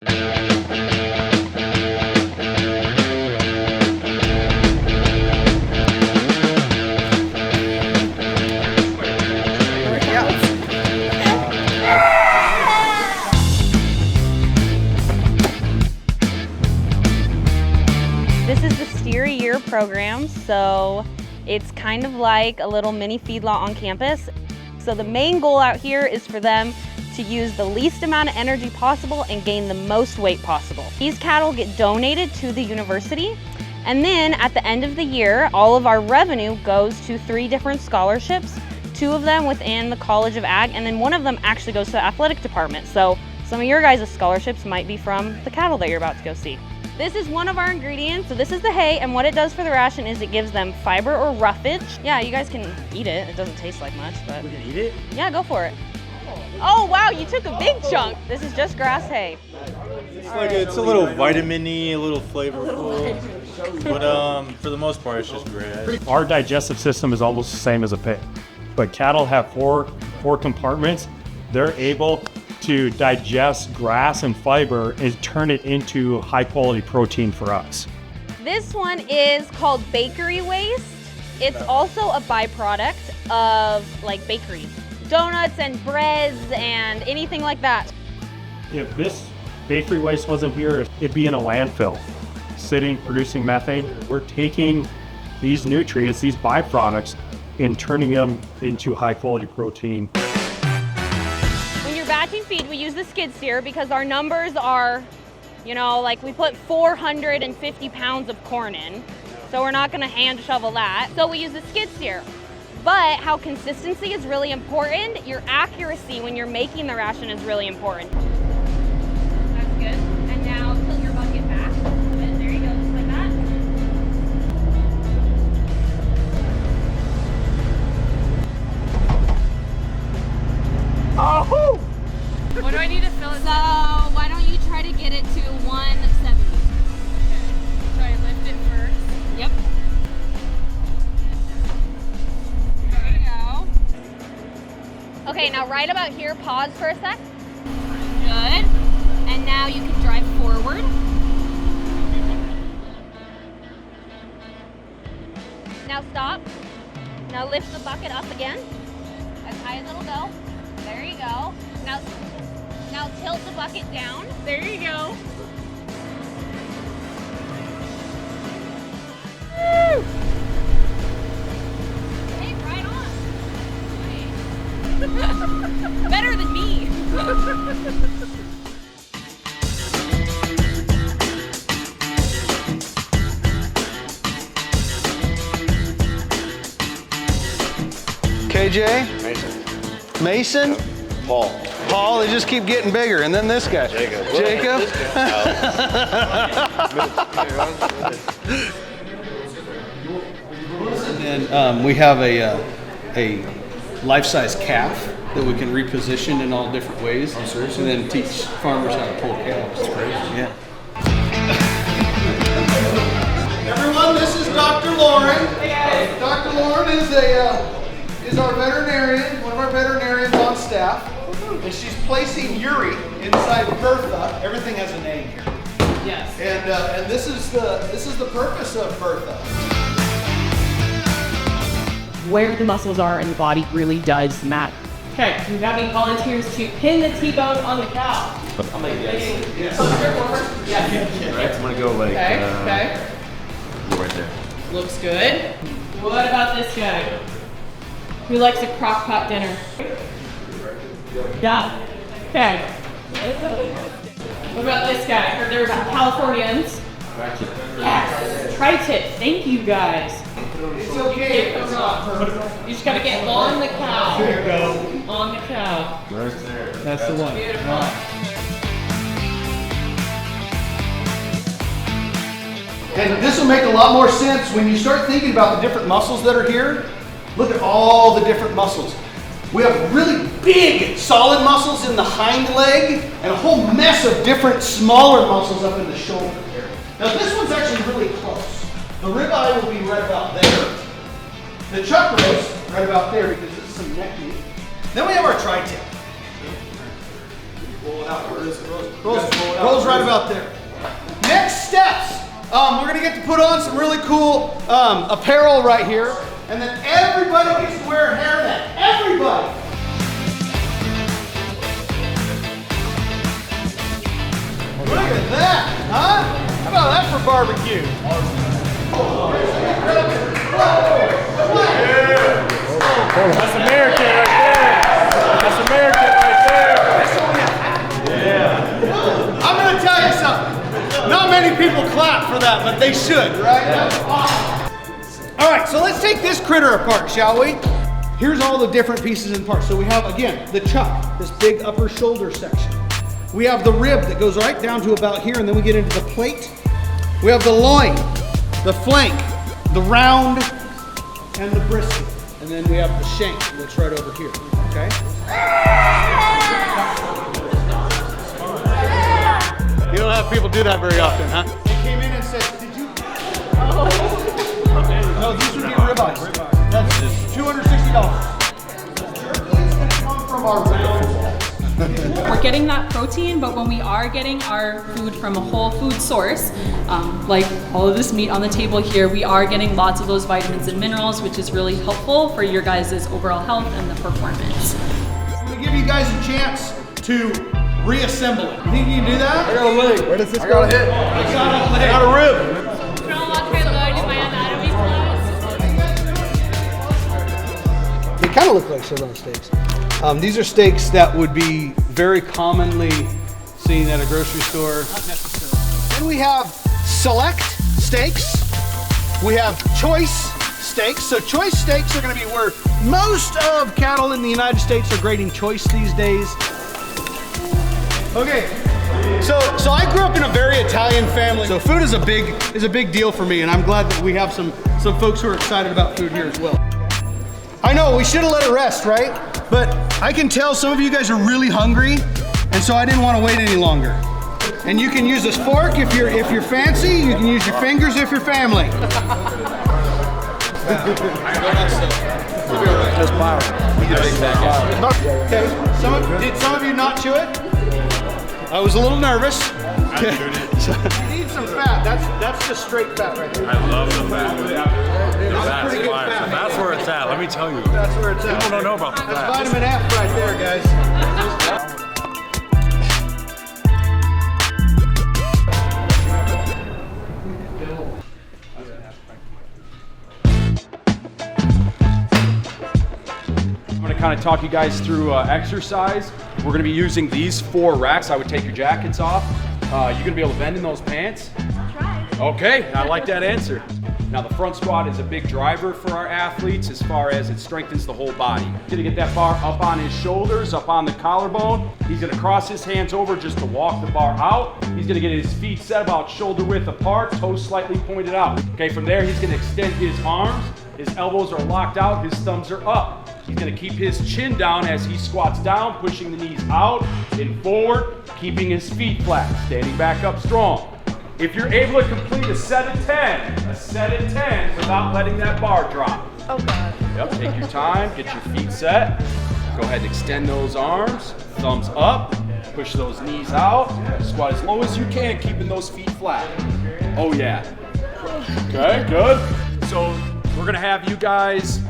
This is the Steer a Year program, so it's kind of like a little mini feedlot on campus. So the main goal out here is for them to use the least amount of energy possible and gain the most weight possible. These cattle get donated to the university, and then at the end of the year, all of our revenue goes to 3 different scholarships, 2 of them within the College of Ag, and then 1 of them actually goes to the athletic department. So some of your guys' scholarships might be from the cattle that you're about to go see. This is one of our ingredients. So this is the hay, and what it does for the ration is it gives them fiber or roughage. Yeah, you guys can eat it. It doesn't taste like much, but. We can eat it? Yeah, go for it. Oh wow, you took a big chunk. This is just grass hay. It's a little vitamin-y, a little flavorful, but for the most part, it's just grass. Our digestive system is almost the same as a pig, but cattle have four compartments. They're able to digest grass and fiber and turn it into high quality protein for us. This one is called bakery waste. It's also a byproduct of like bakeries, donuts and breads and anything like that. If this bakery waste wasn't here, it'd be in a landfill, sitting, producing methane. We're taking these nutrients, these byproducts, and turning them into high quality protein. When you're batching feed, we use the skid steer because our numbers are, you know, like we put 450 pounds of corn in, so we're not gonna hand shovel that. So we use the skid steer. But how consistency is really important, your accuracy when you're making the ration is really important. That's good. And now tilt your bucket back. And there you go, just like that. Oh! What do I need to fill it? So why don't you try to get it to 170? Okay. So I lift it first. Yep. There you go. Okay, now right about here, pause for a sec. Good. And now you can drive forward. Now stop. Now lift the bucket up again. As high as it'll go. There you go. Now tilt the bucket down. There you go. Woo! Hey, right on. Better than me. KJ? Mason? Paul, they just keep getting bigger. And then this guy. Jacob? And then we have a life-size calf that we can reposition in all different ways. And then teach farmers how to pull calves. That's crazy. Yeah. Everyone, this is Dr. Lauren. Hey guys. Dr. Lauren is our veterinarian, one of our veterinarians on staff, and she's placing Yuri inside Bertha. Everything has a name here. Yes. And this is the purpose of Bertha. Where the muscles are in the body really does matter. Okay, we've got any volunteers to pin the T-bone on the cow? I'm like, yes. Yes. Right, I'm gonna go like, Okay. right there. Looks good. What about this guy? Who likes a crock pot dinner? Yeah. Okay. What about this guy? I heard there were some Californians. Yes. Tri-tip. Thank you guys. It's okay. It's not perfect. You just gotta get on the cow. There you go. On the cow. Right there. That's the one. Beautiful. And this will make a lot more sense when you start thinking about the different muscles that are here. Look at all the different muscles. We have really big solid muscles in the hind leg and a whole mess of different smaller muscles up in the shoulder area. Now this one's actually really close. The ribeye will be right about there. The chuck roast right about there because this is some neck meat. Then we have our tri-tip. Rolls right about there. Next steps. We're gonna get to put on some really cool apparel right here, and then everybody gets to wear a hairnet. Everybody. Look at that, huh? How about that for barbecue? That's American right there. That's American right there. Yeah. I'm gonna tell you something. Not many people clap for that, but they should, right? That's awesome. All right, so let's take this critter apart, shall we? Here's all the different pieces and parts. So we have, again, the chuck, this big upper shoulder section. We have the rib that goes right down to about here, and then we get into the plate. We have the loin, the flank, the round, and the brisket. And then we have the shank that's right over here, okay? You don't have people do that very often, huh? They came in and said, did you? No, these would be ribeyes. That's $260. It's gonna come from our round. We're getting that protein, but when we are getting our food from a whole food source, like all of this meat on the table here, we are getting lots of those vitamins and minerals, which is really helpful for your guys' overall health and the performance. I'm gonna give you guys a chance to reassemble it. You think you can do that? I got a leg. Where does this go? I got a rib. They kind of look like sirloin steaks. These are steaks that would be very commonly seen at a grocery store. Not necessarily. Then we have select steaks. We have choice steaks. So choice steaks are going to be where most of cattle in the United States are grading choice these days. Okay, so I grew up in a very Italian family. So food is a big deal for me, and I'm glad that we have some folks who are excited about food here as well. I know we should have let it rest, right? But I can tell some of you guys are really hungry, and so I didn't want to wait any longer. And you can use this fork if you're fancy. You can use your fingers if you're family. Just fire. Okay. Did some of you not chew it? I was a little nervous. Okay. You need some fat. That's just straight fat right there. I love the fat. That's pretty good fat. That's where it's at. Let me tell you. That's where it's at. People don't know about the That's fat. vitamin F right there, guys. I'm going to kind of talk you guys through exercise. We're going to be using these 4 racks. I would take your jackets off. You're going to be able to bend in those pants? I'll try. Okay, I like that answer. Now the front squat is a big driver for our athletes as far as it strengthens the whole body. He's gonna get that bar up on his shoulders, up on the collarbone. He's gonna cross his hands over just to walk the bar out. He's gonna get his feet set about shoulder width apart, toes slightly pointed out. Okay, from there he's gonna extend his arms. His elbows are locked out, his thumbs are up. He's gonna keep his chin down as he squats down, pushing the knees out and forward, keeping his feet flat, standing back up strong. If you're able to complete a set of 10 without letting that bar drop. Oh God. Yep, take your time, get your feet set. Go ahead and extend those arms, thumbs up, push those knees out, squat as low as you can, keeping those feet flat. Oh yeah. Okay, good. So we're gonna have you guys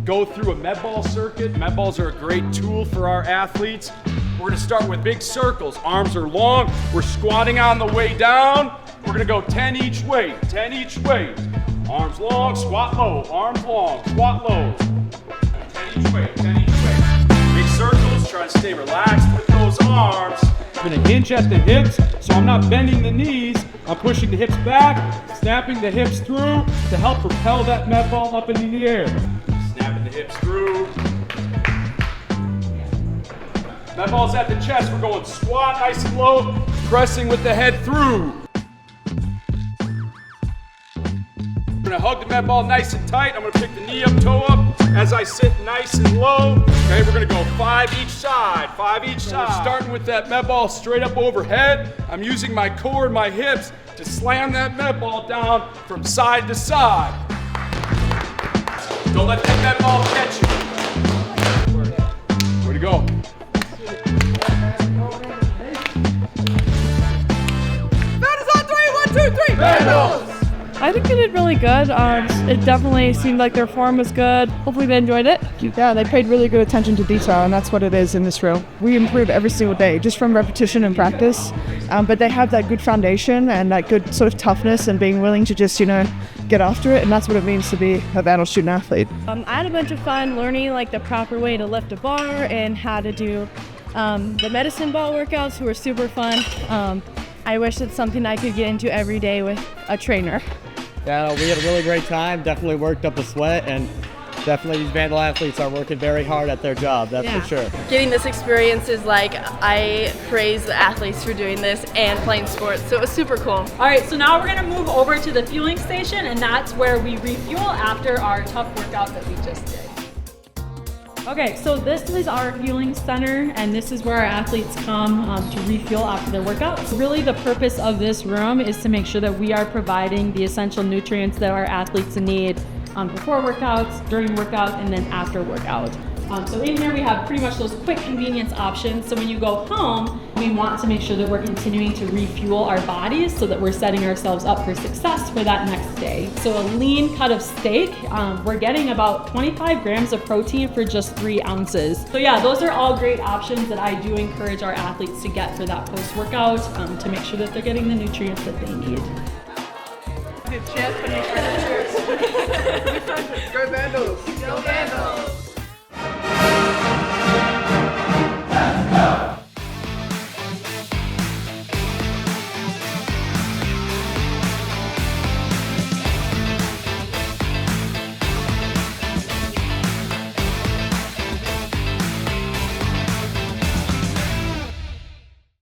go through a med ball circuit. Med balls are a great tool for our athletes. We're gonna start with big circles. Arms are long. We're squatting on the way down. We're gonna go 10 each way, 10 each way. Arms long, squat low. Arms long, squat low. 10 each way, 10 each way. Big circles, try to stay relaxed with those arms. I'm gonna hinge at the hips, so I'm not bending the knees. I'm pushing the hips back, snapping the hips through to help propel that med ball up into the air. Snapping the hips through. Med ball's at the chest. We're going squat nice and low, pressing with the head through. We're gonna hug the med ball nice and tight. I'm gonna pick the knee up, toe up as I sit nice and low. Okay, we're gonna go 5 each side, 5 each side. Starting with that med ball straight up overhead. I'm using my core and my hips to slam that med ball down from side to side. Don't let that med ball catch you. Way to go. I think they did really good. It definitely seemed like their form was good. Hopefully they enjoyed it. Yeah, they paid really good attention to detail, and that's what it is in this room. We improve every single day, just from repetition and practice. But they have that good foundation and that good sort of toughness and being willing to just, get after it, and that's what it means to be a Vandal student athlete. I had a bunch of fun learning like the proper way to lift a bar and how to do the medicine ball workouts, who were super fun. I wish it's something I could get into every day with a trainer. Yeah, we had a really great time, definitely worked up a sweat, and definitely these Vandal athletes are working very hard at their job, that's for sure. Getting this experience is like, I praise the athletes for doing this and playing sports, so it was super cool. All right, so now we're gonna move over to the fueling station, and that's where we refuel after our tough workout that we just did. Okay, so this is our fueling center, and this is where our athletes come to refuel after their workouts. Really, the purpose of this room is to make sure that we are providing the essential nutrients that our athletes need before workouts, during workout, and then after workout. So in here we have pretty much those quick convenience options. So when you go home, we want to make sure that we're continuing to refuel our bodies so that we're setting ourselves up for success for that next day. So a lean cut of steak, we're getting about 25 grams of protein for just 3 ounces. So yeah, those are all great options that I do encourage our athletes to get for that post-workout to make sure that they're getting the nutrients that they need. Good chance when you Go Vandals! Go Vandals!